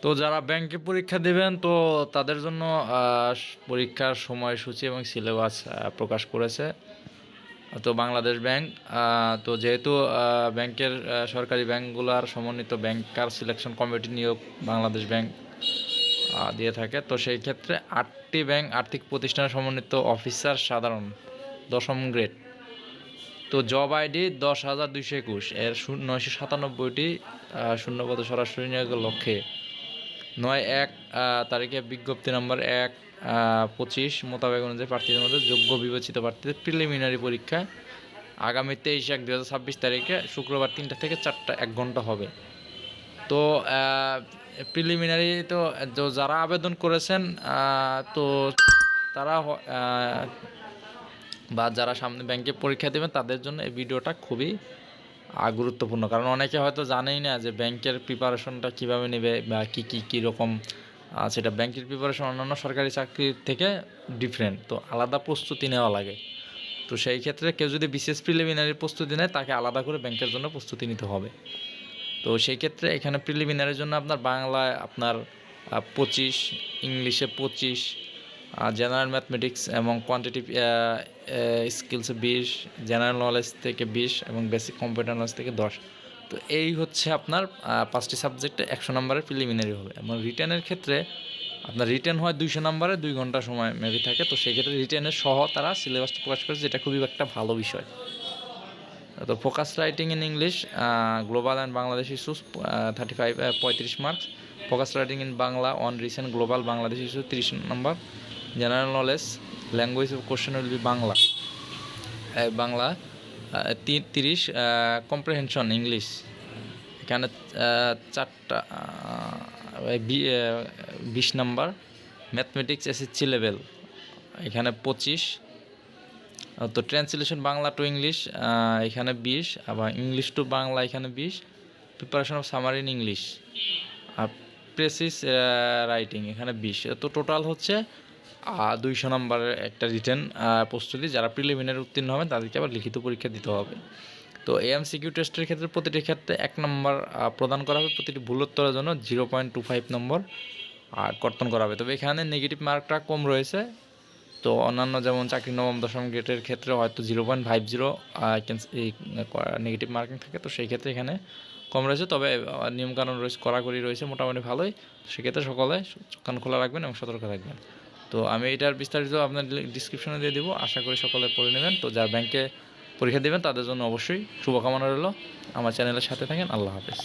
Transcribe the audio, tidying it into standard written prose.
তো যারা ব্যাংকে পরীক্ষা দেবেন তো তাদের জন্য পরীক্ষার সময়সূচি এবং সিলেবাস প্রকাশ করেছে তো বাংলাদেশ ব্যাংক। তো যেহেতু ব্যাংকের সরকারি ব্যাংকগুলোর সমন্বিত ব্যাংকার সিলেকশন কমিটি নিয়োগ বাংলাদেশ ব্যাংক দিয়ে থাকে, তো সেই ক্ষেত্রে 8টি ব্যাংক আর্থিক প্রতিষ্ঠানের সমন্বিত অফিসার সাধারণ 10ম গ্রেড। তো জব আইডি 10,221 এর 997টি শূন্যপদ সরাসরি নিয়োগের লক্ষ্যে 9/1 তারিখে বিজ্ঞপ্তি নম্বর 1/25 মোতাবেক অনুযায়ী প্রার্থীদের মধ্যে যোগ্য বিবেচিত প্রার্থীদের প্রিলিমিনারি পরীক্ষা আগামী 23/1/2026 তারিখে শুক্রবার 3টা থেকে 4টা 1 ঘন্টা হবে। তো প্রিলিমিনারি তো যারা আবেদন করেছেন তো তারা বা যারা সামনে ব্যাংকে পরীক্ষা দেবেন তাদের জন্য এই ভিডিওটা খুবই গুরুত্বপূর্ণ, কারণ অনেকে হয়তো জানেই না যে ব্যাংকের প্রিপারেশনটা কীভাবে নেবে বা কী রকম সেটা ব্যাংকের প্রিপারেশন অন্যান্য সরকারি চাকরির থেকে ডিফারেন্ট, তো আলাদা প্রস্তুতি নেওয়া লাগে। তো সেই ক্ষেত্রে কেউ যদি বিশেষ প্রিলিমিনারি প্রস্তুতি নেয় তাকে আলাদা করে ব্যাংকের জন্য প্রস্তুতি নিতে হবে। তো সেই ক্ষেত্রে এখানে প্রিলিমিনারির জন্য আপনার বাংলায় 25, ইংলিশে 25, জেনারেল ম্যাথমেটিক্স এবং কোয়ান্টিটিভ স্কিলসে 20, জেনারেল নলেজ থেকে 20 এবং বেসিক কম্পিউটার নলেজ থেকে 10। তো এই হচ্ছে আপনার 5টি সাবজেক্টে 100 নম্বরের প্রিলিমিনারি হবে। এবং রিটেনের ক্ষেত্রে আপনার রিটেন হয় 200 নম্বরে, 2 ঘন্টা সময় মেবি থাকে। তো সেই ক্ষেত্রে রিটেনের সহ তারা সিলেবাসটা প্রকাশ করেছে, যেটা খুবই একটা ভালো বিষয়। তো focus writing in English global and Bangladesh issues 35 marks. Focus writing in Bangla on recent global Bangladesh issue 30 number. General knowledge language of question will be Bangla 30। Comprehension English এখানে 4টা 20 নম্বর। ম্যাথমেটিক্স এসএসসি লেভেল এখানে 25। তো ট্রান্সলেশন বাংলা টু ইংলিশ এখানে 20, আবার English to Bangla এখানে 20। Preparation of summary in English আর precis writing এখানে 20। তো টোটাল হচ্ছে 200 নম্বরের একটা রিটেন প্রস্তুতি। যারা প্রিলিমিনারি উত্তীর্ণ হবেন তাদেরকে আবার লিখিত পরীক্ষা দিতে হবে। তো এমসিকিউ টেস্টের ক্ষেত্রে প্রতিটি ক্ষেত্রে 1 নম্বর প্রদান করা হবে, প্রতিটি ভুল উত্তরের জন্য 0.25 নম্বর কর্তন করা হবে। তবে এখানে নেগেটিভ মার্কটা কম রয়েছে। তো অন্যান্য যেমন চাকরি 9ম 10ম গ্রেডের ক্ষেত্রে হয়তো 0.50 নেগেটিভ মার্কিং থাকে, তো সেই ক্ষেত্রে এখানে কম রয়েছে। তবে নিয়মকানুন রয়েছে, কড়াকড়ি রয়েছে মোটামুটি ভালোই। সেক্ষেত্রে সকলে কান খোলা রাখবেন এবং সতর্ক থাকবেন। তো আমি এটার বিস্তারিত আপনার ডিসক্রিপশনে দিয়ে দেবো, আশা করি সকলে পড়ে নেবেন। তো যারা ব্যাংকে পরীক্ষা দেবেন তাদের জন্য অবশ্যই শুভকামনা রইল। আমার চ্যানেলের সাথে থাকেন। আল্লাহ হাফেজ।